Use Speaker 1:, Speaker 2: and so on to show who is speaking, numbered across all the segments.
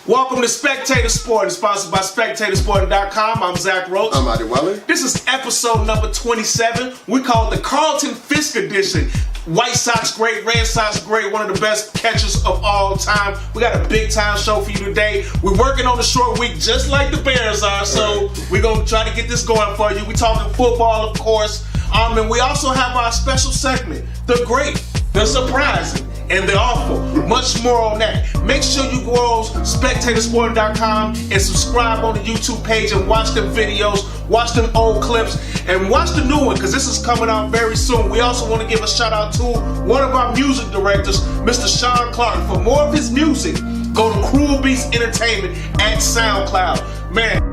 Speaker 1: Welcome to Spectator Sport, sponsored by SpectatorSport.com. I'm Zach Roach.
Speaker 2: I'm Adi Weller.
Speaker 1: This is episode number 27. We call it the Carlton Fisk edition. White Sox great, Red Sox great, one of the best catchers of all time. We got a big time show for you today. We're working on a short week just like the Bears are, so we're going to try to get this going for you. We're talking football, of course, and we also have our special segment, the great, the surprising, and the awful. Much more on that. Make sure you go to SpectatorSport.com and subscribe on the YouTube page and watch them videos, watch them old clips, and watch the new one because this is coming out very soon. We also want to give a shout out to one of our music directors, Mr. Sean Clark. For more of his music, go to Cruel Beats Entertainment at SoundCloud. Man.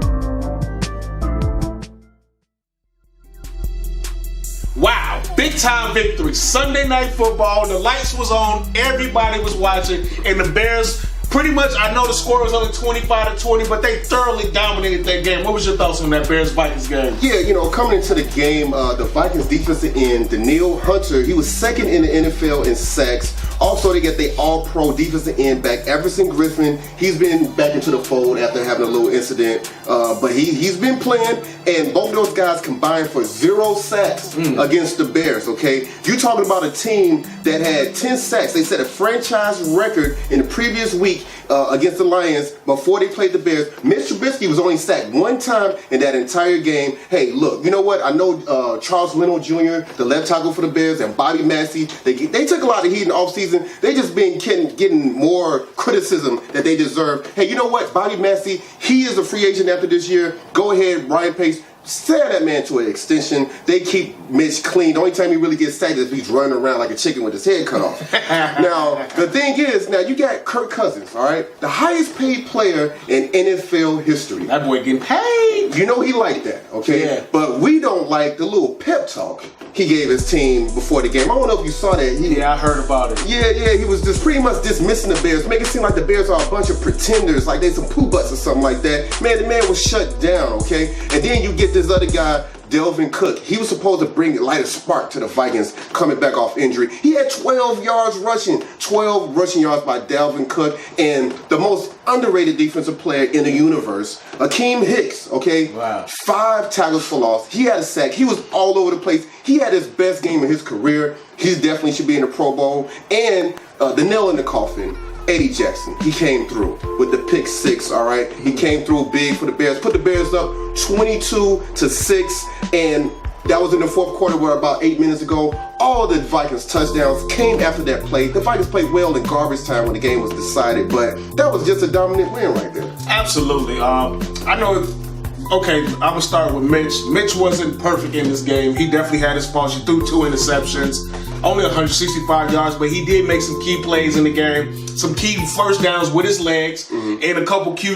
Speaker 1: Wow, big time victory. Sunday Night Football, the lights was on, everybody was watching, and the Bears pretty much, I know the score was only 25-20, but they thoroughly dominated that game. What was your thoughts on that Bears-Vikings game?
Speaker 2: Yeah, coming into the game, the Vikings defensive end, Danielle Hunter, he was second in the NFL in sacks. Also, they get the all-pro defensive end back, Everson Griffin. He's been back into the fold after having a little incident, but he's been playing, and both of those guys combined for 0 sacks against the Bears, okay? You're talking about a team that had 10 sacks. They set a franchise record in the previous week against the Lions before they played the Bears. Mitch Trubisky was only sacked one time in that entire game. Hey, look, you know what? I know Charles Leno Jr., the left tackle for the Bears, and Bobby Massey, they took a lot of heat in the offseason. They just been getting more criticism that they deserve. Hey, you know what? Bobby Massey, he is a free agent after this year. Go ahead, Ryan Pace. Sell that man to an extension. They keep Mitch clean. The only time he really gets sacked is if he's running around like a chicken with his head cut off. Now, the thing is, now you got Kirk Cousins, all right? The highest paid player in NFL history.
Speaker 1: That boy getting paid.
Speaker 2: You know he liked that, okay?
Speaker 1: Yeah.
Speaker 2: But we don't like the little pep talk he gave his team before the game. I don't know if you saw that.
Speaker 1: Yeah, I heard about it.
Speaker 2: Yeah, he was just pretty much dismissing the Bears, making it seem like the Bears are a bunch of pretenders, like they some poo butts or something like that. Man, the man was shut down, okay? And then you get this other guy, Dalvin Cook. He was supposed to bring light a spark to the Vikings coming back off injury. He had 12 yards rushing, 12 rushing yards by Dalvin Cook, and the most underrated defensive player in the universe, Akiem Hicks, okay?
Speaker 1: Wow.
Speaker 2: 5 tackles for loss. He had a sack. He was all over the place. He had his best game of his career. He definitely should be in the Pro Bowl. And the nail in the coffin, Eddie Jackson. He came through with the pick 6, all right? He came through big for the Bears, put the Bears up 22-6, and that was in the fourth quarter where about 8 minutes ago, all the Vikings touchdowns came after that play. The Vikings played well in garbage time when the game was decided, but that was just a dominant win right there.
Speaker 1: Absolutely. I know. Okay, I'm going to start with Mitch. Mitch wasn't perfect in this game. He definitely had his faults. He threw 2 interceptions, only 165 yards, but he did make some key plays in the game, some key first downs with his legs, and a couple key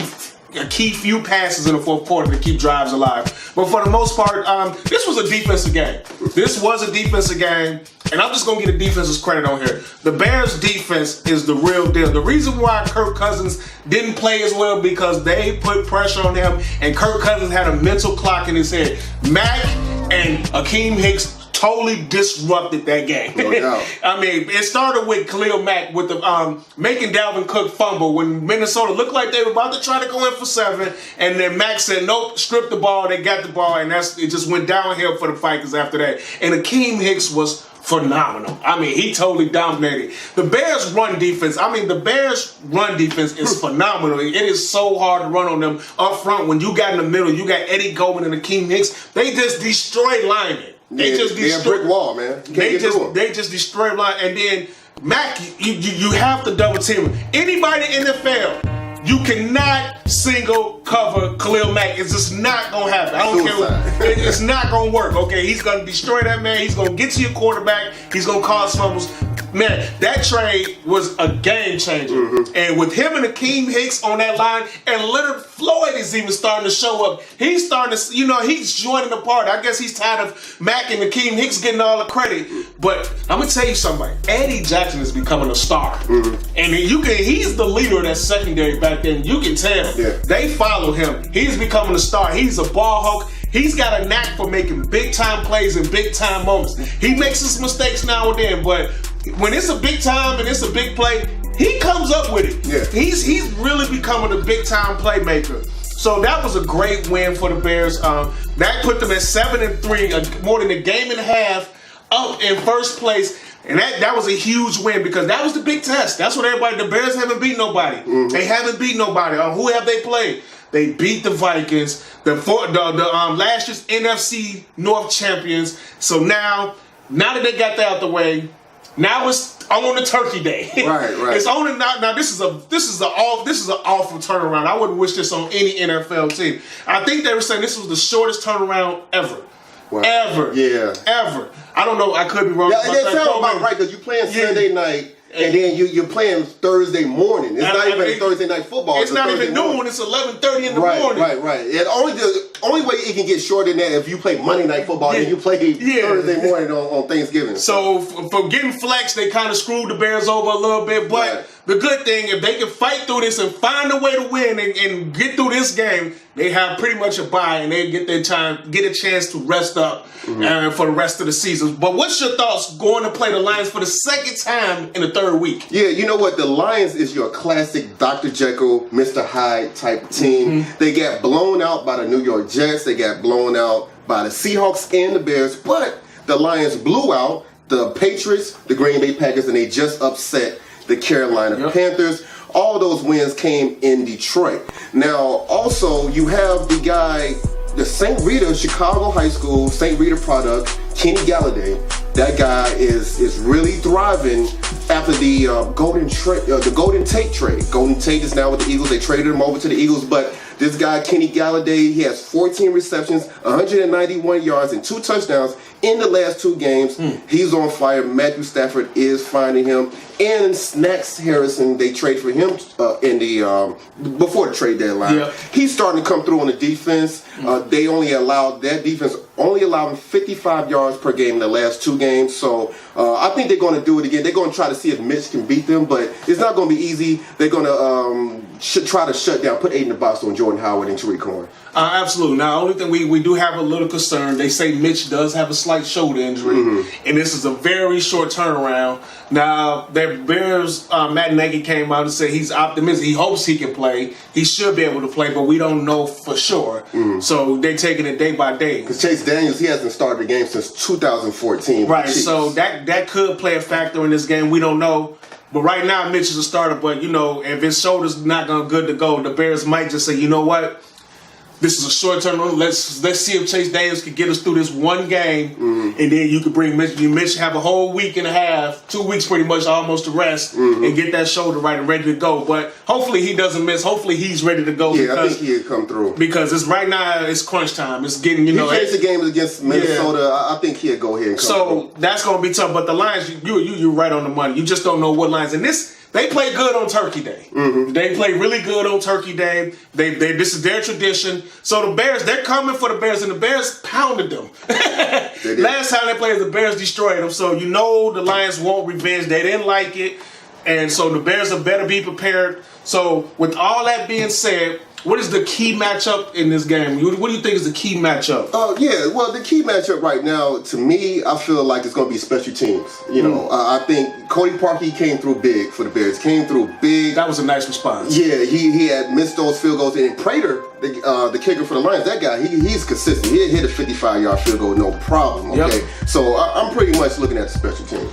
Speaker 1: few passes in the fourth quarter to keep drives alive. But for the most part, this was a defensive game. This was a defensive game, and I'm just going to get the defense's credit on here. The Bears' defense is the real deal. The reason why Kirk Cousins didn't play as well because they put pressure on him, and Kirk Cousins had a mental clock in his head. Mac and Akiem Hicks totally disrupted that game.
Speaker 2: No doubt.
Speaker 1: I mean, it started with Khalil Mack with the making Dalvin Cook fumble when Minnesota looked like they were about to try to go in for 7, and then Mack said, nope, strip the ball, they got the ball, and it just went downhill for the Vikings after that. And Akiem Hicks was phenomenal. I mean, he totally dominated. The Bears' run defense is phenomenal. It is so hard to run on them up front. When you got in the middle, you got Eddie Goldman and Akiem Hicks. They just destroyed linemen. They just
Speaker 2: destroyed a brick wall, man. They
Speaker 1: just destroyed line, and then Mac, you have to double team him. Anybody in the NFL, you cannot single cover Khalil Mack. It's just not gonna happen. I don't care. It's not gonna work. Okay, he's gonna destroy that man. He's gonna get to your quarterback. He's gonna cause fumbles. Man, that trade was a game changer. And with him and Akiem Hicks on that line, and Leonard Floyd is even starting to show up. He's starting to, he's joining the party. I guess he's tired of Mac and Akiem Hicks getting all the credit. But I'm gonna tell you something. Eddie Jackson is becoming a star, and he's the leader of that secondary back then. You can tell.
Speaker 2: Yeah.
Speaker 1: They follow him. He's becoming a star. He's a ball hawk. He's got a knack for making big time plays in big time moments. He makes his mistakes now and then, but when it's a big time and it's a big play, he comes up with it.
Speaker 2: Yeah.
Speaker 1: He's really becoming a big time playmaker. So that was a great win for the Bears. That put them at 7-3, more than a game and a half up in first place. And that was a huge win because that was the big test. That's what the Bears haven't beat nobody. Mm-hmm. They haven't beat nobody. Who have they played? They beat the Vikings, the last year's NFC North champions. So now that they got that out the way, now it's on the Turkey Day.
Speaker 2: Right.
Speaker 1: It's on it now. This is an awful turnaround. I wouldn't wish this on any NFL team. I think they were saying this was the shortest turnaround ever.
Speaker 2: Wow.
Speaker 1: Ever.
Speaker 2: Yeah.
Speaker 1: Ever. I don't know. I could be wrong.
Speaker 2: Yeah, that sounds about right because you're playing Sunday night. And then you're playing Thursday morning. It's not even Thursday night football.
Speaker 1: It's not even noon. It's 11:30 in the morning.
Speaker 2: Right. And the only way it can get shorter than that if you play Monday night football and you play Thursday morning on Thanksgiving.
Speaker 1: So for getting flexed, they kind of screwed the Bears over a little bit. But the good thing, if they can fight through this and find a way to win and get through this game, they have pretty much a bye and they get a chance to rest up for the rest of the season. But what's your thoughts going to play the Lions for the second time in the third week?
Speaker 2: Yeah, you know what? The Lions is your classic Dr. Jekyll, Mr. Hyde type team. Mm-hmm. They got blown out by the New York Jets. They got blown out by the Seahawks and the Bears. But the Lions blew out the Patriots, the Green Bay Packers, and they just upset the Carolina Panthers. All those wins came in Detroit. Now, also, you have the guy, the St. Rita, Chicago High School, St. Rita product, Kenny Galladay. That guy is really thriving after the Golden Tate trade. Golden Tate is now with the Eagles. They traded him over to the Eagles, but this guy, Kenny Galladay, he has 14 receptions, 191 yards, and 2 touchdowns in the last 2 games. He's on fire. Matthew Stafford is finding him. And Snacks Harrison, they trade for him before the trade deadline. Yeah. He's starting to come through on the defense. That defense only allowed him 55 yards per game in the last 2 games. So I think they're going to do it again. They're going to try to see if Mitch can beat them, but it's not going to be easy. They're going to try to shut down, put Aiden Nebraska on Jordan Howard and Tariq Cohen.
Speaker 1: Absolutely. Now, the only thing we do have a little concern, they say Mitch does have a slight shoulder injury, and this is a very short turnaround. Now, the Bears, Matt Nagy came out and said he's optimistic. He hopes he can play. He should be able to play, but we don't know for sure. So they're taking it day by day.
Speaker 2: Because Chase Daniels, he hasn't started a game since 2014.
Speaker 1: Right, so that could play a factor in this game. We don't know. But right now, Mitch is a starter. But, if his shoulder's not good to go, the Bears might just say, you know what? This is a short-term run. Let's see if Chase Daniels can get us through this one game, and then you can bring Mitch. Mitch have a whole week and a half, 2 weeks pretty much almost to rest, and get that shoulder right and ready to go. But hopefully he doesn't miss. Hopefully he's ready to go.
Speaker 2: Yeah, I think he'll come through.
Speaker 1: Because right now it's crunch time. It's getting,
Speaker 2: He faced the game against Minnesota. Yeah. I think he'll go ahead and come through.
Speaker 1: That's going to be tough. But the Lions, you're right on the money. You just don't know what Lions. And they play good on Turkey Day. They play really good on Turkey Day. This is their tradition. So the Bears, they're coming for the Bears, and the Bears pounded them. Last time they played, the Bears destroyed them. So the Lions want revenge. They didn't like it. And so the Bears better be prepared. So with all that being said, what is the key matchup in this game? What do you think is the key matchup?
Speaker 2: Well, the key matchup right now, to me, I feel like it's going to be special teams. I think Cody Parkey came through big for the Bears. Came through big.
Speaker 1: That was a nice response.
Speaker 2: Yeah, he had missed those field goals. And Prater, the kicker for the Lions, that guy, he's consistent. He'll hit a 55-yard field goal, no problem. Okay, so I'm pretty much looking at the special teams.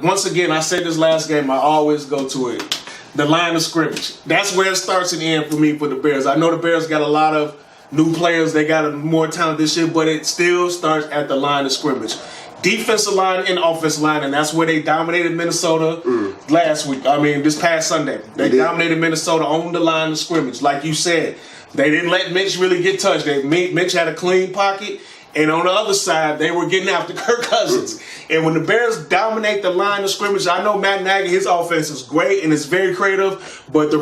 Speaker 1: Once again, I said this last game, I always go to it. The line of scrimmage. That's where it starts and ends for me for the Bears. I know the Bears got a lot of new players. They got more talent this year, but it still starts at the line of scrimmage. Defensive line and offensive line, and that's where they dominated Minnesota this past Sunday. They dominated Minnesota on the line of scrimmage. Like you said, they didn't let Mitch really get touched. Mitch had a clean pocket. And on the other side, they were getting after Kirk Cousins. And when the Bears dominate the line of scrimmage, I know Matt Nagy, his offense is great and it's very creative. But the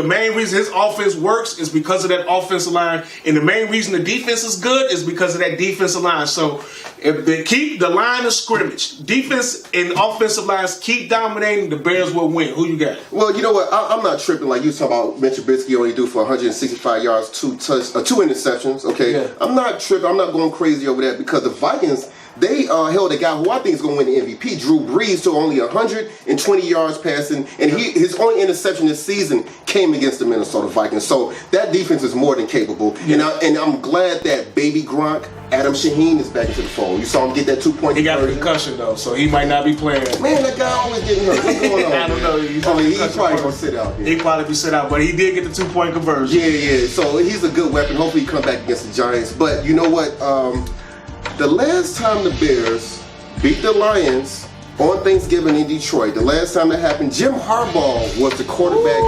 Speaker 1: main reason his offense works is because of that offensive line. And the main reason the defense is good is because of that defensive line. So if they keep the line of scrimmage, defense and offensive lines keep dominating, the Bears will win. Who you got?
Speaker 2: Well, you know what? I'm not tripping like you talking about Mitch Trubisky only do for 165 yards, 2 interceptions. Okay, I'm not tripping. I'm not going crazy over that because the Vikings, they held a guy who I think is going to win the MVP, Drew Brees, to only 120 yards passing, and his only interception this season came against the Minnesota Vikings. So that defense is more than capable, and I'm glad that baby Gronk, Adam Shaheen, is back into the fold. You saw him get that 2-point.
Speaker 1: He got a concussion though, so he might not be playing.
Speaker 2: Man, that guy always getting hurt. What's going on?
Speaker 1: I don't know.
Speaker 2: He's probably gonna sit out.
Speaker 1: He probably be sit out, but he did get the 2-point conversion.
Speaker 2: Yeah. So he's a good weapon. Hopefully, he comes back against the Giants. But you know what? The last time the Bears beat the Lions on Thanksgiving in Detroit, the last time that happened, Jim Harbaugh was the quarterback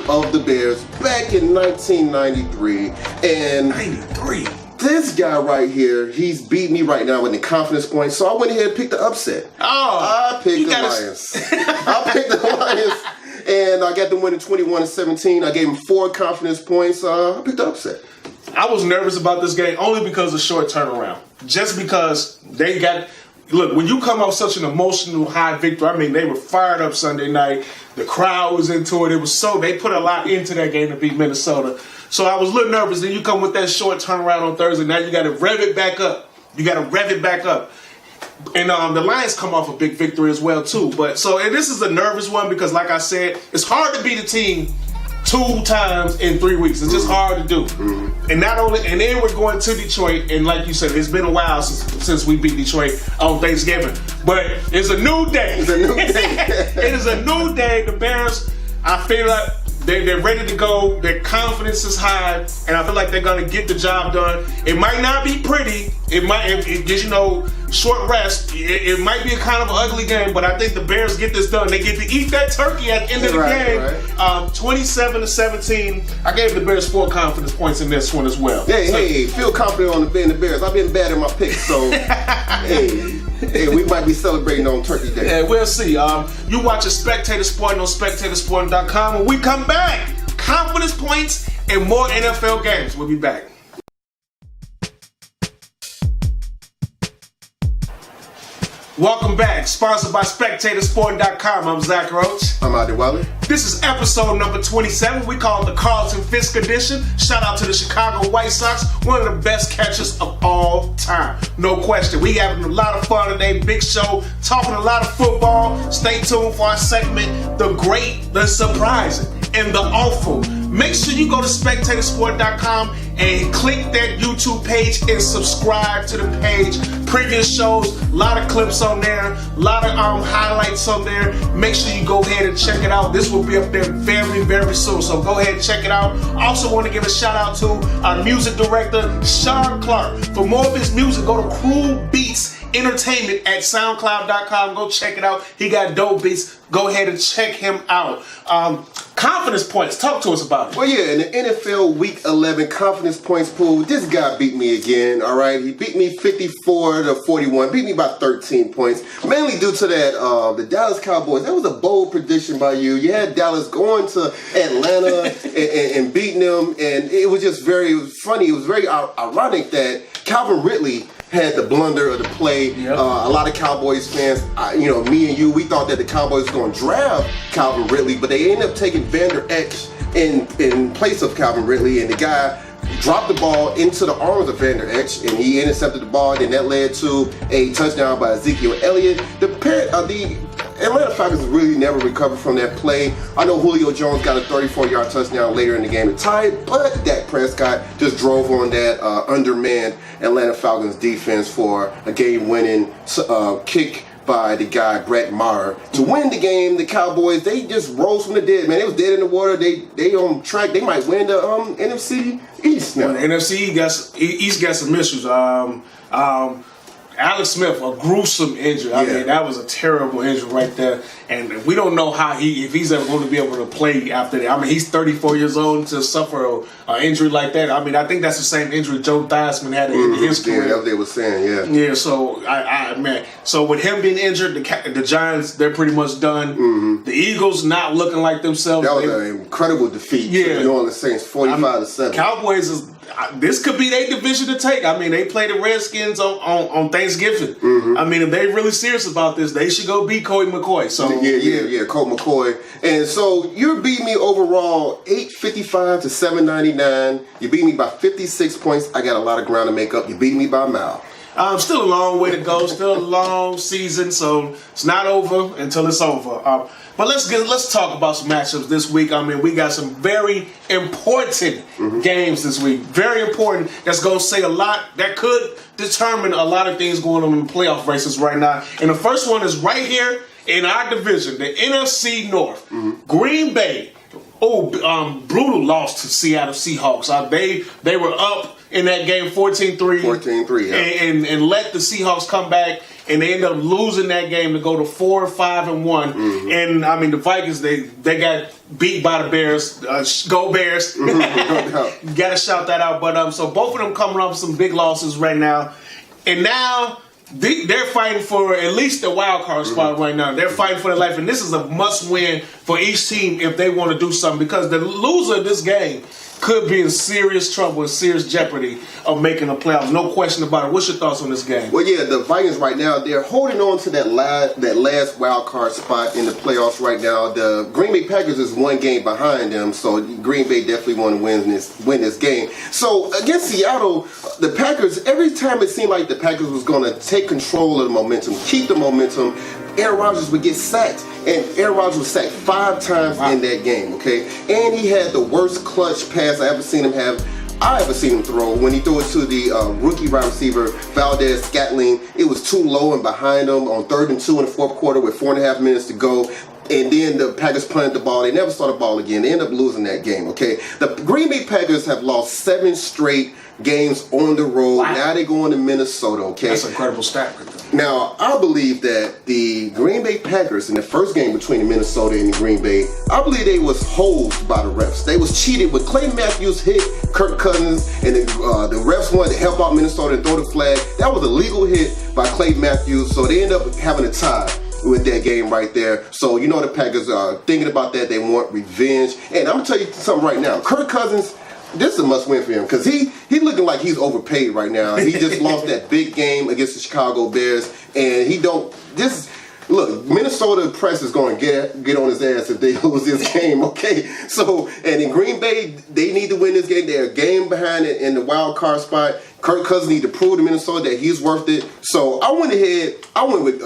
Speaker 2: of the Bears back in 1993. And
Speaker 1: 93.
Speaker 2: This guy right here, he's beat me right now with the confidence points. So I went ahead and picked the upset. I picked the Lions. I picked the Lions. And I got them winning 21-17. I gave them 4 confidence points. I picked the upset.
Speaker 1: I was nervous about this game only because of short turnaround. Just because they got... Look, when you come off such an emotional high victory, I mean, they were fired up Sunday night. The crowd was into it. They put a lot into that game to beat Minnesota. So I was a little nervous. Then you come with that short turnaround on Thursday. Now you got to rev it back up. And the Lions come off a big victory as well, too. And this is a nervous one because, like I said, it's hard to beat a team 2 times in 3 weeks. It's just hard to do. And then we're going to Detroit, and like you said, it's been a while since we beat Detroit on Thanksgiving. But it's a new day. It's a new day. It is a new day. The Bears, I feel like they're ready to go. Their confidence is high, and I feel like they're going to get the job done. It might not be pretty. It gives short rest. It might be a kind of ugly game, but I think the Bears get this done. They get to eat that turkey at the end of the game. Right. 27-17. I gave the Bears 4 confidence points in this one as well.
Speaker 2: Hey, feel confident on the Bears. I've been bad in my picks, so hey, we might be celebrating on Turkey Day.
Speaker 1: Yeah, we'll see. You watch a Spectator Sporting on SpectatorSporting.com. When we come back, confidence points and more NFL games. We'll be back. Welcome back. Sponsored by SpectatorSporting.com. I'm Zach Roach.
Speaker 2: I'm Adi Weller.
Speaker 1: This is episode number 27. We call it the Carlton Fisk edition. Shout out to the Chicago White Sox, one of the best catchers of all time. No question. We having a lot of fun today. Big show. Talking a lot of football. Stay tuned for our segment, The Great, The Surprising, and The Awful. Make sure you go to SpectatorSport.com and click that YouTube page and subscribe to the page. Previous shows, a lot of clips on there, a lot of highlights on there. Make sure you go ahead and check it out. This will be up there very, very soon. So go ahead and check it out. Also want to give a shout out to our music director, Sean Clark. For more of his music, go to Cruel Beats Entertainment at SoundCloud.com. Go check it out. He got dope beats. Go ahead and check him out. Confidence points. Talk to us about it.
Speaker 2: Well, yeah, in the NFL Week 11 confidence points pool, this guy beat me again, all right? He beat me 54-41, beat me by 13 points, mainly due to that, the Dallas Cowboys. That was a bold prediction by you. You had Dallas going to Atlanta and beating them, and it was just very funny. It was very ironic that Calvin Ridley had the blunder of the play.
Speaker 1: Yep.
Speaker 2: A lot of Cowboys fans, me and you, we thought that the Cowboys were going to draft Calvin Ridley, but they ended up taking Vander Esch in place of Calvin Ridley, and the guy dropped the ball into the arms of Vander Esch, and he intercepted the ball, and that led to a touchdown by Ezekiel Elliott. The Atlanta Falcons really never recovered from that play. I know Julio Jones got a 34-yard touchdown later in the game to tie it, but Dak Prescott just drove on that undermanned Atlanta Falcons defense for a game-winning kick by the guy Brett Maher to win the game. The Cowboys, they just rose from the dead, man. They was dead in the water. They on track. They might win the NFC East now.
Speaker 1: Well, the NFC East got some issues. Alex Smith, a gruesome injury. I mean, that was a terrible injury right there. And we don't know if he's ever going to be able to play after that. I mean, he's 34 years old to suffer an injury like that. I mean, I think that's the same injury Joe Theismann had in his career.
Speaker 2: Yeah, that's what they were saying, yeah.
Speaker 1: Yeah, so, so with him being injured, the Giants, they're pretty much done. Mm-hmm. The Eagles not looking like themselves.
Speaker 2: That was an incredible defeat to the New Orleans Saints, 45-7.
Speaker 1: Cowboys this could be their division to take. I mean, they play the Redskins on Thanksgiving. Mm-hmm. I mean, if they're really serious about this, they should go beat Colt McCoy. So
Speaker 2: yeah, Colt McCoy. And so you beat me overall 855 to 799. You beat me by 56 points. I got a lot of ground to make up. You beat me by a mile.
Speaker 1: Still a long way to go. Still a long season, so it's not over until it's over. But let's talk about some matchups this week. I mean, we got some very important games this week. Very important. That's going to say a lot. That could determine a lot of things going on in the playoff races right now. And the first one is right here in our division, the NFC North. Green Bay. Brutal loss to Seattle Seahawks. They were up in that game 14-3.
Speaker 2: 14-3, yeah.
Speaker 1: And let the Seahawks come back, and they ended up losing that game to go to 4-5-1. And I mean, the Vikings they got beat by the Bears. Go Bears! You got to shout that out. But so both of them coming off some big losses right now, and now they're fighting for at least the wild card spot right now. They're fighting for their life, and this is a must-win for each team if they want to do something, because the loser of this game could be in serious trouble, in serious jeopardy of making the playoffs. No question about it. What's your thoughts on this game?
Speaker 2: Well, yeah, the Vikings right now, they're holding on to that last wild card spot in the playoffs right now. The Green Bay Packers is one game behind them, so Green Bay definitely want to win this game. So against Seattle, the Packers, every time it seemed like the Packers was going to take control of the momentum, keep the momentum, Aaron Rodgers would get sacked. And Aaron Rodgers was sacked 5 times in that game, okay? And he had the worst clutch pass I ever seen him throw. When he threw it to the rookie wide receiver, Valdez-Scantling, it was too low and behind him on 3rd and 2 in the fourth quarter with 4.5 minutes to go. And then the Packers punted the ball. They never saw the ball again. They ended up losing that game, okay? The Green Bay Packers have lost 7 straight games on the road. Wow. Now they're going to Minnesota, okay?
Speaker 1: That's an incredible stat right there.
Speaker 2: Now, I believe that the Green Bay Packers, in the first game between Minnesota and the Green Bay, I believe they was hosed by the refs. They was cheated. When Clay Matthews hit Kirk Cousins and the refs wanted to help out Minnesota and throw the flag, that was a legal hit by Clay Matthews, so they ended up having a tie with that game right there. So you know the Packers are thinking about that. They want revenge. And I'm going to tell you something right now. Kirk Cousins, this is a must-win for him because he's looking like he's overpaid right now. He just lost that big game against the Chicago Bears, and look, Minnesota press is going to get on his ass if they lose this game, okay? So, and in Green Bay, they need to win this game. They're a game behind it in the wild card spot. Kirk Cousins need to prove to Minnesota that he's worth it. So I went with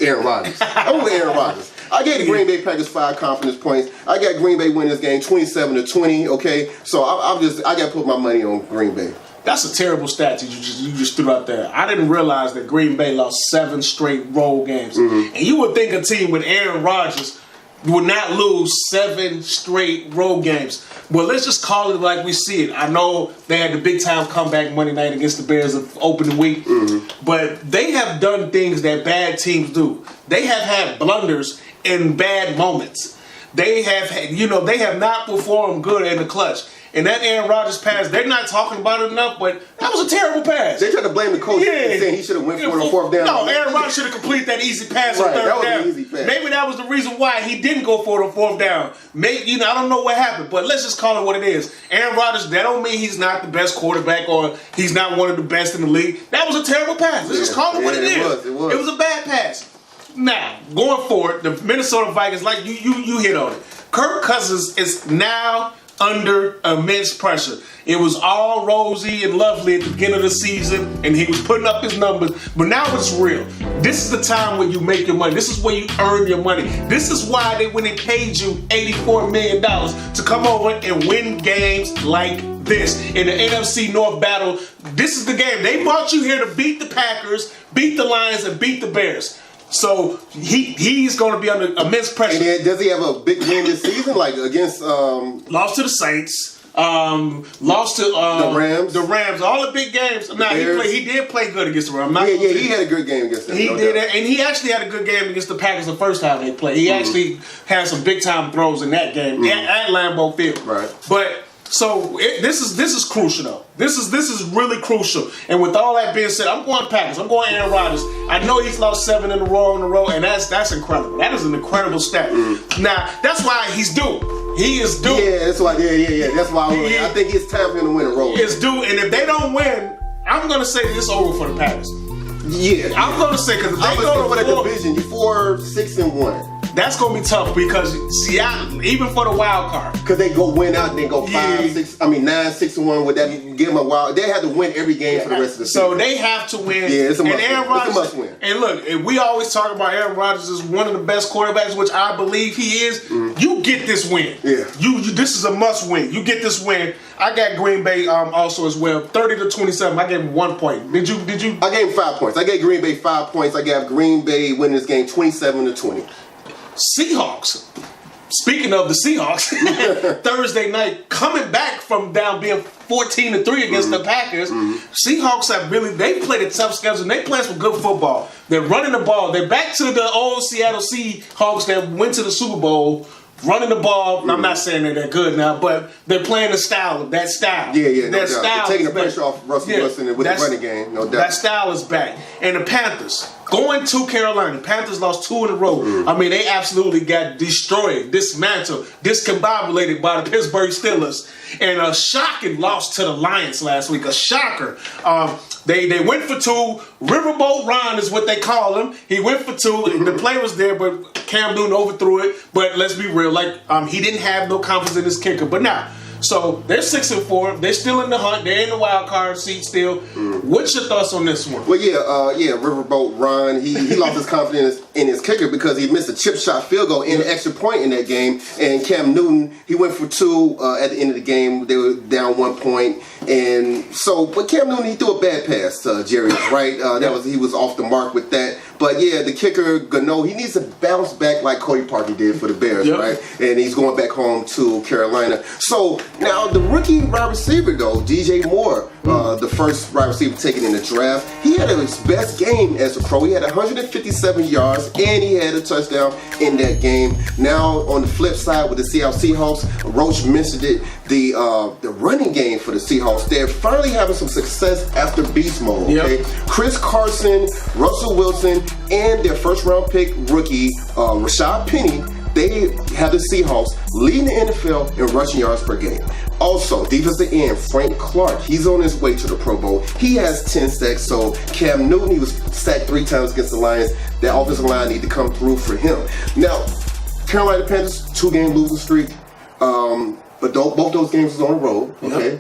Speaker 2: Aaron Rodgers. I went with Aaron Rodgers. I gave the Green Bay Packers 5 confidence points. I got Green Bay winning this game 27-20, okay? So I got to put my money on Green Bay.
Speaker 1: That's a terrible stat that you just threw out there. I didn't realize that Green Bay lost 7 straight road games. And you would think a team with Aaron Rodgers would not lose 7 straight road games. Well, let's just call it like we see it. I know they had the big-time comeback Monday night against the Bears of opening week, but they have done things that bad teams do. They have had blunders in bad moments. They have not performed good in the clutch. And that Aaron Rodgers pass, they're not talking about it enough, but that was a terrible pass.
Speaker 2: They tried to blame the coach and saying he should have went for it on 4th down.
Speaker 1: No, Aaron Rodgers should have completed that easy pass on 3rd down.
Speaker 2: That was an easy pass.
Speaker 1: Maybe that was the reason why he didn't go for it on 4th down. Maybe, I don't know what happened, but let's just call it what it is. Aaron Rodgers, that don't mean he's not the best quarterback or he's not one of the best in the league. That was a terrible pass. Let's just call it what it is.
Speaker 2: It was
Speaker 1: a bad pass. Now, going forward, the Minnesota Vikings, like you hit on it. Kirk Cousins is now under immense pressure. It was all rosy and lovely at the beginning of the season, and he was putting up his numbers, but now it's real. This is the time when you make your money. This is where you earn your money. This is why they went and paid you $84 million to come over and win games like this. In the NFC North battle, this is the game. They brought you here to beat the Packers, beat the Lions, and beat the Bears. So he's going to be under immense pressure.
Speaker 2: And does he have a big win this season, like against?
Speaker 1: Lost to the Saints. Lost to
Speaker 2: the Rams.
Speaker 1: The Rams. All the big games. Now he did play good against the Rams.
Speaker 2: He had a good game against them.
Speaker 1: He did, and he actually had a good game against the Packers the first time they played. He actually had some big time throws in that game at Lambeau Field.
Speaker 2: Right.
Speaker 1: But so this is crucial though. This is really crucial. And with all that being said, I'm going Packers. I'm going Aaron Rodgers. I know he's lost 7 in a row, and that's incredible. That is an incredible stat. Now that's why he's due. He is due.
Speaker 2: Yeah, that's why. Yeah. That's why I think it's time for him to win a roll.
Speaker 1: It's due, and if they don't win, I'm gonna say it's over for the Packers.
Speaker 2: Yeah,
Speaker 1: I'm gonna say because if they go
Speaker 2: for the division, you're 4-6-1.
Speaker 1: That's gonna be tough because Seattle, even for the wild card,
Speaker 2: because they go win out, and they go 9-6-1. Would that give them a wild? They have to win every game for the rest of the season.
Speaker 1: So they have to win.
Speaker 2: Yeah, it's a must
Speaker 1: and Aaron
Speaker 2: win.
Speaker 1: Rodgers,
Speaker 2: It's a must win.
Speaker 1: And look, we always talk about Aaron Rodgers as one of the best quarterbacks, which I believe he is. You get this win.
Speaker 2: Yeah.
Speaker 1: You this is a must win. You get this win. I got Green Bay also as well, 30-27. I gave him 1 point. Did you?
Speaker 2: I gave him 5 points. I gave Green Bay 5 points. I gave Green Bay winning this game 27-20.
Speaker 1: Seahawks. Speaking of the Seahawks, Thursday night, coming back from down being 14-3 against the Packers, Seahawks they played a tough schedule and they playing some good football. They're running the ball. They're back to the old Seattle Seahawks that went to the Super Bowl. Running the ball, I'm not saying that they're good now, but they're playing that style.
Speaker 2: Yeah, no doubt. They're taking the pressure off Russell Wilson with the running game, no doubt.
Speaker 1: That style is back. And the Panthers, going to Carolina. Panthers lost 2 in a row. I mean, they absolutely got destroyed, dismantled, discombobulated by the Pittsburgh Steelers. And a shocking loss to the Lions last week. A shocker. They went for 2. Riverboat Ron is what they call him. He went for 2. The play was there, but Cam Newton overthrew it. But let's be real, he didn't have no confidence in his kicker. But now, so they're 6-4. They're still in the hunt. They're in the wild card seat still. What's your thoughts on this one?
Speaker 2: Well, Riverboat Ron. He lost his confidence in his kicker because he missed a chip shot field goal and an extra point in that game. And Cam Newton, he went for 2 at the end of the game. They were down 1 point. And so, but Cam Newton, he threw a bad pass to Jerry, right? He was off the mark with that. But yeah, the kicker, Gano, he needs to bounce back like Cody Parkey did for the Bears, right? And he's going back home to Carolina. So now the rookie wide receiver, though, DJ Moore, the first wide receiver taken in the draft, he had his best game as a pro. He had 157 yards and he had a touchdown in that game. Now on the flip side with the Seattle Seahawks, Roach mentioned it, the running game for the Seahawks, they're finally having some success after beast mode. Okay, Chris Carson, Russell Wilson, and their first round pick rookie Rashad Penny, they have the Seahawks leading the NFL in rushing yards per game. Also, defensive end Frank Clark, he's on his way to the Pro Bowl. He has 10 sacks. So Cam Newton, he was sacked 3 times against the Lions. That offensive line need to come through for him. Now, Carolina Panthers 2-game losing streak, but both those games was on the road. Okay,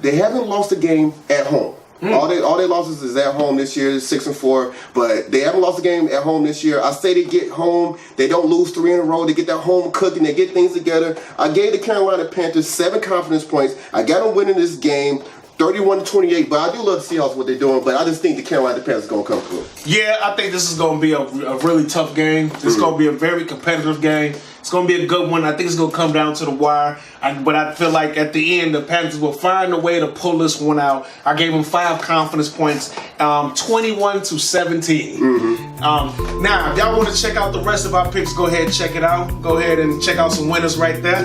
Speaker 2: They haven't lost a game at home. All their losses is at home this year, 6-4, but they haven't lost a game at home this year. I say they get home, they don't lose 3 in a row, they get that home cooking, they get things together. I gave the Carolina Panthers 7 confidence points. I got them winning this game 31-28, but I do love the Seahawks, what they're doing, but I just think the Carolina Panthers are going to come through.
Speaker 1: Yeah, I think this is going to be a really tough game. It's going to be a very competitive game. It's going to be a good one. I think it's going to come down to the wire. But I feel like at the end, the Panthers will find a way to pull this one out. I gave them 5 confidence points, 21-17. Now, if y'all want to check out the rest of our picks, go ahead and check it out. Go ahead and check out some winners right there.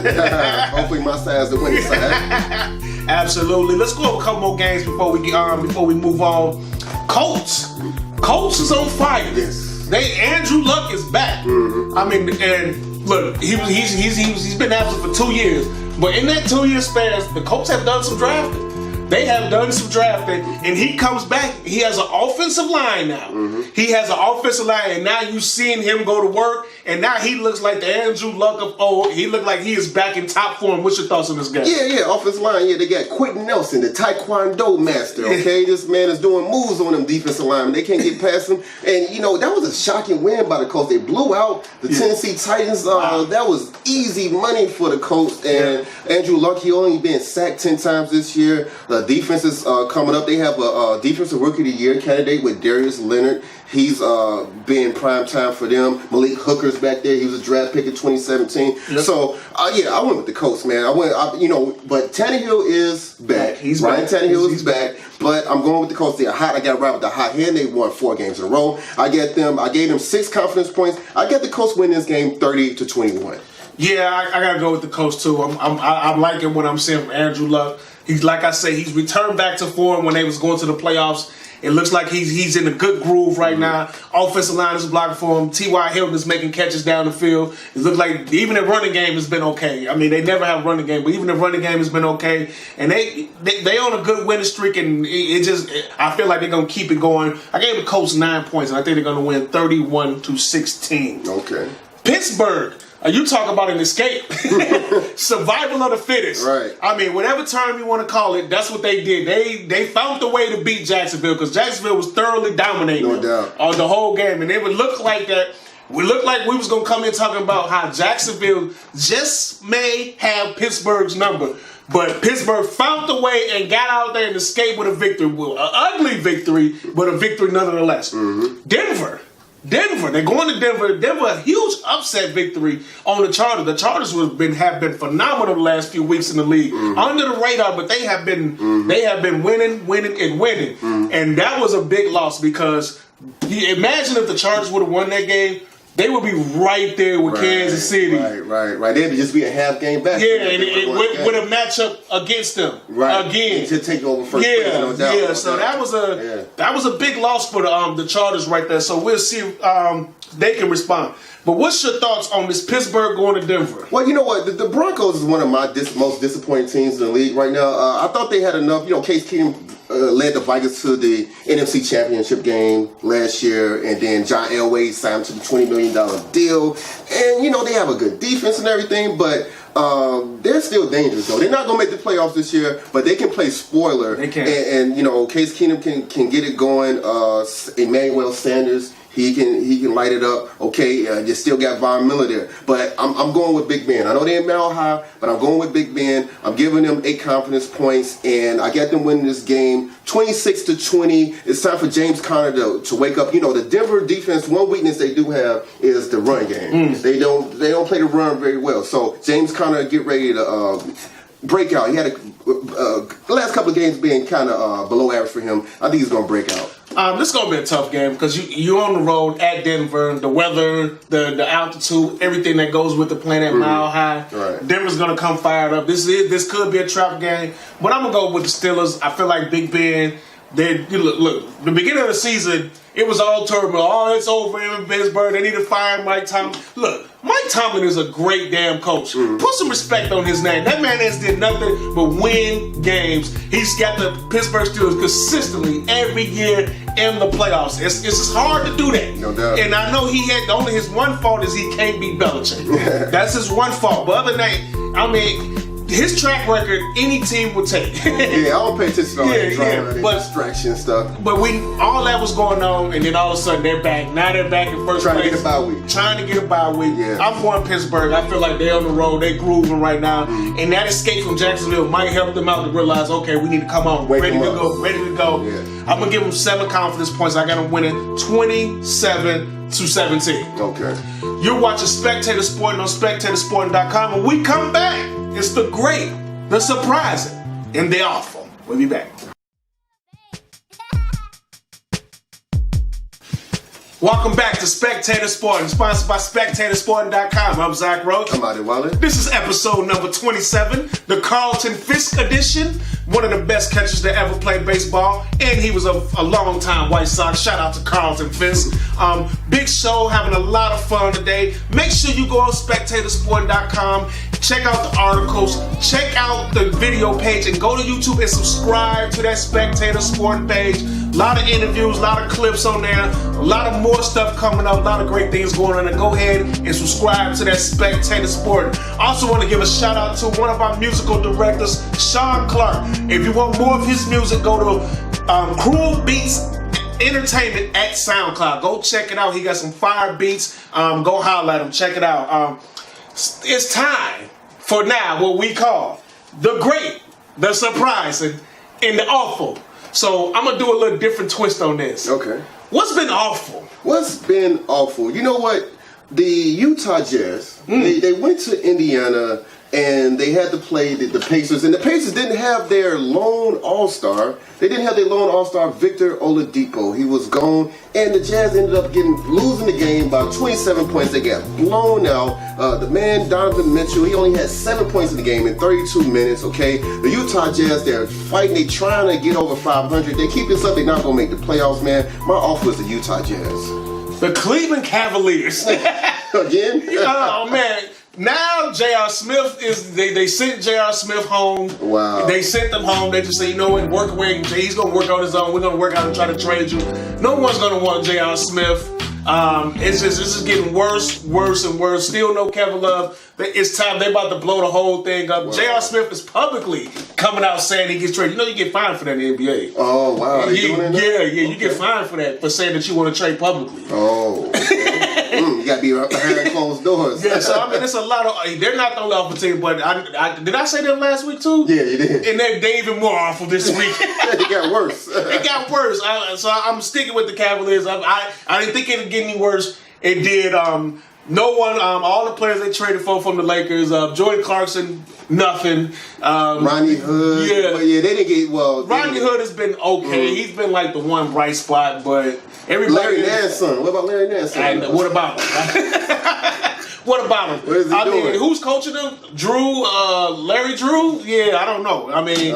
Speaker 2: Hopefully my side's the winning side.
Speaker 1: Absolutely. Let's go over a couple more games before we move on. Colts is on fire.
Speaker 2: Yes.
Speaker 1: Andrew Luck is back. I mean, and look, he's been absent for 2 years, but in that 2-year span, the Colts have done some drafting. They have done some drafting, and he comes back. He has an offensive line now. He has an offensive line, and now you seeing him go to work, and now he looks like the Andrew Luck of old. He looked like he is back in top form. What's your thoughts on this guy?
Speaker 2: Yeah, offensive line. Yeah, they got Quentin Nelson, the Taekwondo master. Okay, this man is doing moves on them defensive linemen. They can't get past him, and that was a shocking win by the Colts. They blew out the Tennessee Titans. That was easy money for the Colts, and Andrew Luck, he only been sacked 10 times this year. The defense is coming up. They have a defensive rookie of the year candidate with Darius Leonard. He's been prime time for them. Malik Hooker's back there. He was a draft pick in 2017. So I went with the Colts, man. But Tannehill is back. Ryan Tannehill is back. But I'm going with the Colts. They're hot. I got to ride with the hot hand. They won 4 games in a row. I gave them 6 confidence points. I got the Colts win this game 30-21.
Speaker 1: Yeah, I gotta go with the Colts too. I'm liking what I'm seeing from Andrew Luck. He's, like I say, he's returned back to form when they was going to the playoffs. It looks like he's in a good groove right now. Offensive line is blocking for him. T.Y. Hilton is making catches down the field. It looks like even the running game has been okay. I mean, they never have a running game, but even the running game has been okay. And they on a good winning streak, and I feel like they're going to keep it going. I gave the Colts 9 points, and I think they're going to win 31-16.
Speaker 2: Okay.
Speaker 1: Pittsburgh. You talk about an escape. Survival of the fittest.
Speaker 2: Right.
Speaker 1: I mean, whatever term you want to call it, that's what they did. They found the way to beat Jacksonville because Jacksonville was thoroughly dominating on the whole game. And it would look like that. We looked like we was going to come in talking about how Jacksonville just may have Pittsburgh's number. But Pittsburgh found the way and got out there and escaped with a victory. Well, an ugly victory, but a victory nonetheless. Denver, they're going to Denver. Denver, a huge upset victory on the Chargers. The Chargers have been phenomenal the last few weeks in the league, under the radar, but they have been winning. And that was a big loss because imagine if the Chargers would have won that game. They would be right there with Kansas City.
Speaker 2: Right. They'd just be a half game back.
Speaker 1: Yeah, and with a matchup against them again
Speaker 2: to take over first place. No doubt.
Speaker 1: Yeah. So that was a big loss for the Chargers right there. So we'll see if they can respond. But what's your thoughts on this Pittsburgh going to Denver?
Speaker 2: Well, you know what? The Broncos is one of my most disappointing teams in the league right now. I thought they had enough. You know, Case Keenum led the Vikings to the NFC Championship game last year, and then John Elway signed to the $20 million deal. And, you know, they have a good defense and everything, but they're still dangerous, though. They're not going to make the playoffs this year, but they can play spoiler.
Speaker 1: They can.
Speaker 2: And you know, Case Keenum can get it going. Emmanuel Sanders, he can light it up. Okay, you still got Von Miller there, but I'm going with Big Ben. I know they're in Mile High, but I'm going with Big Ben. I'm giving them 8 confidence points, and I got them winning this game 26-20. It's time for James Conner to wake up. You know, the Denver defense, one weakness they do have is the run game. They don't play the run very well. So James Conner get ready to break out. He had the last couple of games being kind of below average for him. I think he's going to break out.
Speaker 1: This is going to be a tough game because you're on the road at Denver, the weather, the altitude, everything that goes with the playing at Mile High.
Speaker 2: Right.
Speaker 1: Denver's going to come fired up. This could be a trap game, but I'm going to go with the Steelers. I feel like Big Ben, look, the beginning of the season, it was all turmoil. Oh, it's over in Pittsburgh. They need to fire Mike Tomlin. Look, Mike Tomlin is a great damn coach. Put some respect on his name. That man has did nothing but win games. He's got the Pittsburgh Steelers consistently every year in the playoffs. It's just hard to do that.
Speaker 2: No doubt.
Speaker 1: And I know only his one fault is he can't beat Belichick. That's his one fault. But other than that, I mean, his track record, any team would take.
Speaker 2: Yeah, I don't pay attention to all that drama and distraction stuff.
Speaker 1: But all that was going on, and then all of a sudden they're back. Now they're back in first place.
Speaker 2: Trying to get a bye week.
Speaker 1: Trying to get a bye week.
Speaker 2: Yeah.
Speaker 1: I'm going Pittsburgh. I feel like they're on the road. They're grooving right now. And that escape from Jacksonville might help them out to realize, okay, we need to come on. Ready to go. Yeah. I'm going to give them 7 confidence points. I got them winning 27-17.
Speaker 2: Okay.
Speaker 1: You're watching Spectator Sporting on SpectatorSporting.com. When we come back, it's the great, the surprising, and the awful. We'll be back. Welcome back to Spectator Sporting, sponsored by SpectatorSporting.com. I'm Zach Roach.
Speaker 2: I'm Adi Wallace.
Speaker 1: This is episode number 27, the Carlton Fisk edition. One of the best catchers to ever play baseball, and he was a long-time White Sox. Shout out to Carlton Fisk. Big show, having a lot of fun today. Make sure you go on SpectatorSporting.com, check out the articles, check out the video page, and go to YouTube and subscribe to that Spectator Sporting page. A lot of interviews, a lot of clips on there, a lot of more stuff coming up, a lot of great things going on. And go ahead and subscribe to that Spectator Sporting. Also want to give a shout out to one of our musical directors, Sean Clark. If you want more of his music, go to Cruel Beats Entertainment at SoundCloud. Go check it out. He got some fire beats. Go holler at him. Check it out. It's time for now what we call the great, the surprising, and the awful. So I'm going to do a little different twist on this.
Speaker 2: Okay.
Speaker 1: What's been awful?
Speaker 2: What's been awful? You know what? The Utah Jazz, they went to Indiana and they had to play the Pacers, and the Pacers didn't have their lone all-star. They didn't have their lone all-star, Victor Oladipo. He was gone, and the Jazz ended up losing the game by 27 points. They got blown out. The man, Donovan Mitchell, he only had 7 points in the game in 32 minutes, okay? The Utah Jazz, they're fighting. They're trying to get over 500. They keep this up. They're not going to make the playoffs, man. My offer is the Utah Jazz.
Speaker 1: The Cleveland Cavaliers.
Speaker 2: Again?
Speaker 1: Oh, man. Now J.R. Smith they sent J.R. Smith home.
Speaker 2: Wow.
Speaker 1: They sent them home. They just say, you know what, work away. He's gonna work on his own. We're gonna work out and try to trade you. No one's gonna want J.R. Smith. It's just getting worse and worse. Still no Kevin Love. It's time. They about to blow the whole thing up. Wow. J.R. Smith is publicly coming out saying he gets traded. You know you get fined for that in the NBA.
Speaker 2: Oh wow.
Speaker 1: Yeah, you get fined for that, for saying that you want to trade publicly.
Speaker 2: Oh. Okay. You gotta be behind closed doors.
Speaker 1: Yeah, so I mean, it's a lot of. They're not the only awful team, but did I say them last week too?
Speaker 2: Yeah, you did.
Speaker 1: And they're even more awful this week.
Speaker 2: It got worse.
Speaker 1: It got worse. So I'm sticking with the Cavaliers. I didn't think it'd get any worse. It did. No one. All the players they traded for from the Lakers. Jordan Clarkson, nothing.
Speaker 2: Rodney Hood.
Speaker 1: Yeah,
Speaker 2: but yeah, they didn't get well.
Speaker 1: Rodney Hood has been okay. He's been like the one bright spot, but everybody.
Speaker 2: Larry Nance's son. What about Larry Nance's son?
Speaker 1: And what about him? What about him?
Speaker 2: What is he doing?
Speaker 1: Mean, who's coaching them? Drew, Larry Drew? Yeah, I don't know. I mean,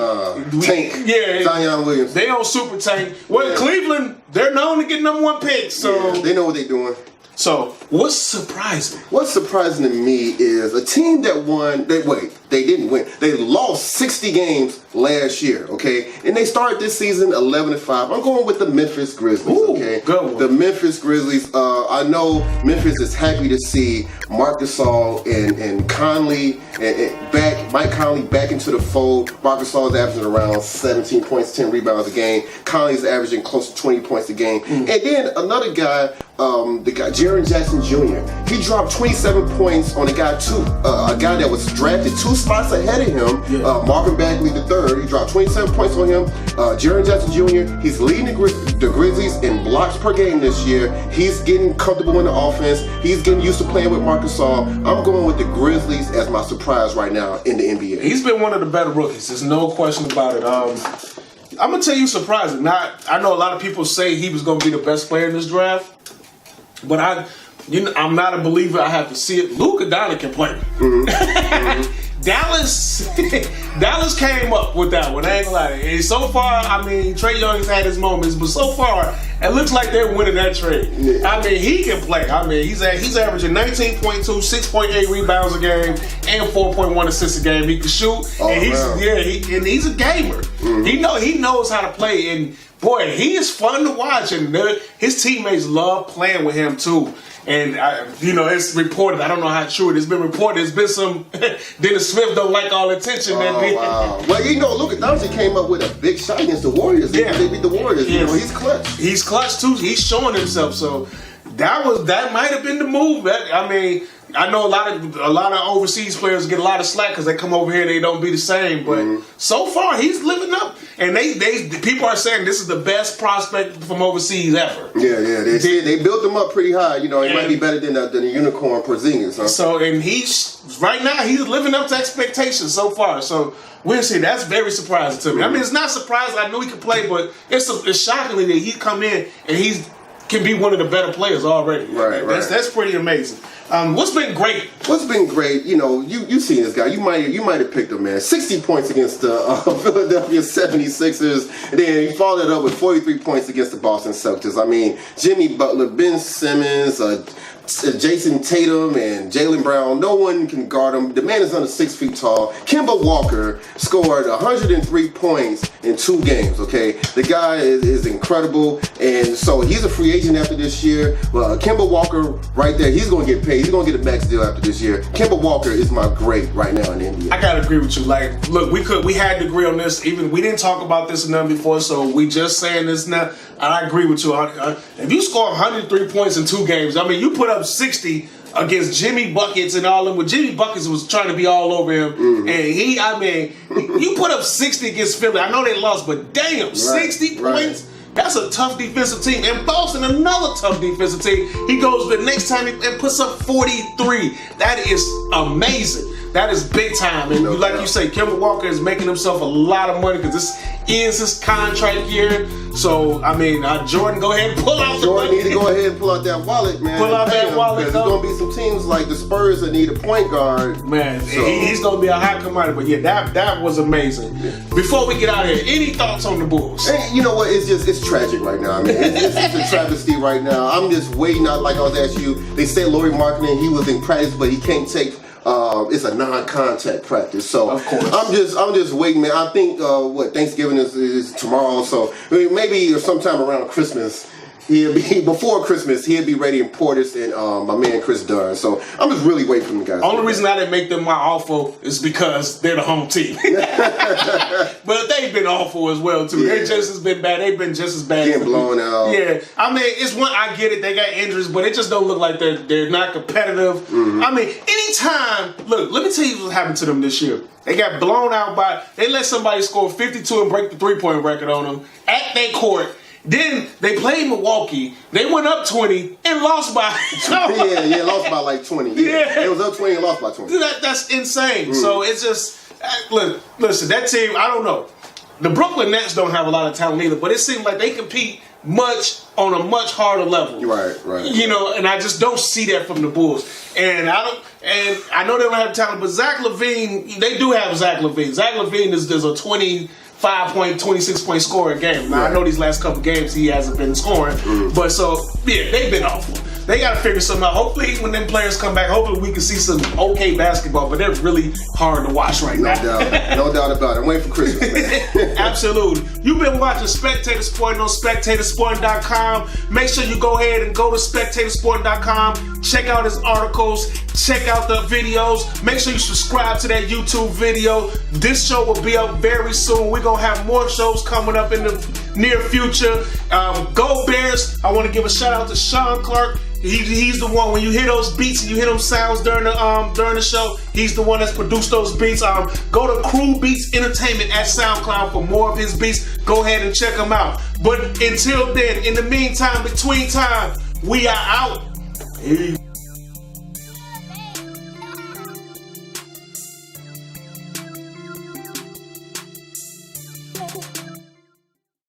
Speaker 2: Tank.
Speaker 1: Yeah,
Speaker 2: Zion Williamson.
Speaker 1: They on super tank. Well, in Cleveland, they're known to get number 1 picks. So
Speaker 2: they know what they're doing.
Speaker 1: So what's surprising?
Speaker 2: What's surprising to me is a team that won. They didn't win. They lost 60 games last year, okay? And they started this season 11-5. I'm going with the Memphis Grizzlies, okay?
Speaker 1: Good one.
Speaker 2: The Memphis Grizzlies. I know Memphis is happy to see Marc Gasol and Conley and Mike Conley back into the fold. Marc Gasol is averaging around 17 points, 10 rebounds a game. Conley's averaging close to 20 points a game. And then another guy, the guy Jaren Jackson Jr. He dropped 27 points on a guy that was drafted 2 spots ahead of him, Marvin Bagley III. He dropped 27 points on him. Jaren Jackson Jr. He's leading the Grizzlies in blocks per game this year. He's getting comfortable in the offense. He's getting used to playing with Marc Gasol. I'm going with the Grizzlies as my surprise right now in the NBA.
Speaker 1: He's been one of the better rookies. There's no question about it. I'm gonna tell you surprising. I know a lot of people say he was gonna be the best player in this draft, but I'm not a believer. I have to see it. Luka Doncic can play. Dallas came up with that one. I ain't gonna lie. And so far, I mean, Trae Young's had his moments, but so far, it looks like they're winning that trade. Yeah. I mean, he can play. I mean, he's averaging 19.2, 6.8 rebounds a game, and 4.1 assists a game. He can shoot, and he's a gamer. He knows how to play, and boy, he is fun to watch, and his teammates love playing with him too. And it's reported. I don't know how true it is. It's been reported. There's been some. Dennis Smith don't like all the attention.
Speaker 2: Wow. Well, Luka Doncic came up with a big shot against the Warriors. They beat the Warriors.
Speaker 1: Yes.
Speaker 2: He's clutch.
Speaker 1: He's clutch too. He's showing himself. So that might have been the move. I know a lot of overseas players get a lot of slack because they come over here and they don't be the same. But so far, he's living up. And people are saying this is the best prospect from overseas ever.
Speaker 2: Yeah. They built him up pretty high. He might be better than the unicorn Porzingis. Huh?
Speaker 1: So, and right now he's living up to expectations so far. So we'll see. That's very surprising to me. I mean, it's not surprising. I knew he could play, but it's shockingly that he come in and can be one of the better players already.
Speaker 2: Right.
Speaker 1: That's pretty amazing. What's been great?
Speaker 2: You've seen this guy. You might have picked him, man. 60 points against the Philadelphia 76ers. And then he followed it up with 43 points against the Boston Celtics. I mean, Jimmy Butler, Ben Simmons, Jason Tatum, and Jaylen Brown. No one can guard him. The man is under 6 feet tall. Kemba Walker scored 103 points in 2 games, okay? The guy is incredible. And so he's a free agent after this year. Well, Kemba Walker right there, he's going to get paid. He's going to get a max deal after this year. Kemba Walker is my great right now in the NBA.
Speaker 1: I got to agree with you. Like, look, we had to agree on this. Even we didn't talk about this enough before, so we just saying this now. And I agree with you. If you score 103 points in 2 games, I mean, you put up 60 against Jimmy Buckets and all them. When Jimmy Buckets was trying to be all over him, and you put up 60 against Philly. I know they lost, but damn, 60 points. That's a tough defensive team. And Boston, another tough defensive team. He goes the next time and puts up 43. That is amazing. that is big time. And
Speaker 2: No
Speaker 1: like
Speaker 2: doubt.
Speaker 1: you say, Kemba Walker is making himself a lot of money because this is his contract year. So, I mean, Jordan, go ahead and pull out the
Speaker 2: Jordan
Speaker 1: money.
Speaker 2: need to go ahead and pull out that wallet, man.
Speaker 1: Pull out
Speaker 2: and pay
Speaker 1: that
Speaker 2: him,
Speaker 1: wallet,
Speaker 2: because
Speaker 1: though.
Speaker 2: there's going to be some teams like the Spurs that need a point guard.
Speaker 1: Man,
Speaker 2: So-
Speaker 1: he's going to be a hot commodity. But yeah, that was amazing. Before we get out of here, any thoughts on the Bulls?
Speaker 2: And you know what? It's tragic right now. I mean, it's a travesty right now. I'm just waiting out. Like I was asking you, they said Lauri Markkanen, he was in practice, but he can't take. It's a non-contact practice, so
Speaker 1: Of course.
Speaker 2: I'm just waiting, man. I think Thanksgiving is tomorrow, so maybe sometime around Christmas. Before Christmas, he'll be ready in Portis and my man Chris Dunn. So I'm just really waiting for the guys.
Speaker 1: Only reason I didn't make them my awful is because they're the home team. But they've been awful as well too.
Speaker 2: Yeah.
Speaker 1: They just as been bad. They've been just as bad.
Speaker 2: Getting blown out.
Speaker 1: Yeah, I mean, it's one. I get it. They got injuries, but it just don't look like they're not competitive.
Speaker 2: Mm-hmm.
Speaker 1: I mean, anytime. Look, let me tell you what happened to them this year. They got blown out by. They let somebody score 52 and break the 3-point record on them at their court. Then they played Milwaukee. They went up 20 and lost by.
Speaker 2: yeah, lost by like 20.
Speaker 1: Yeah.
Speaker 2: It was up 20 and lost by 20.
Speaker 1: That's insane. So it's just look. Listen, that team. I don't know. The Brooklyn Nets don't have a lot of talent either, but it seems like they compete on a much harder level.
Speaker 2: Right.
Speaker 1: You know, and I just don't see that from the Bulls. And I know they don't have talent, but Zach LaVine, they do have Zach LaVine. Zach LaVine is a 25-point, 26-point scorer a game. Now, I know these last couple games he hasn't been scoring, but so, yeah, they've been awful. They got to figure something out. Hopefully, when them players come back, hopefully we can see some okay basketball, but they're really hard to watch right now.
Speaker 2: No doubt about it. I'm waiting for Christmas, man.
Speaker 1: Absolutely. You've been watching Spectator Sporting on SpectatorSporting.com. Make sure you go ahead and go to SpectatorSporting.com. Check out his articles. Check out the videos. Make sure you subscribe to that YouTube video. This show will be up very soon. We're going to have more shows coming up in the near future. Go Bears. I want to give a shout out to Sean Clark. He's the one, when you hear those beats and you hear them sounds during the show, he's the one that's produced those beats. Go to Crew Beats Entertainment at SoundCloud for more of his beats. Go ahead and check them out. But until then, in the meantime, between time, we are out. Peace.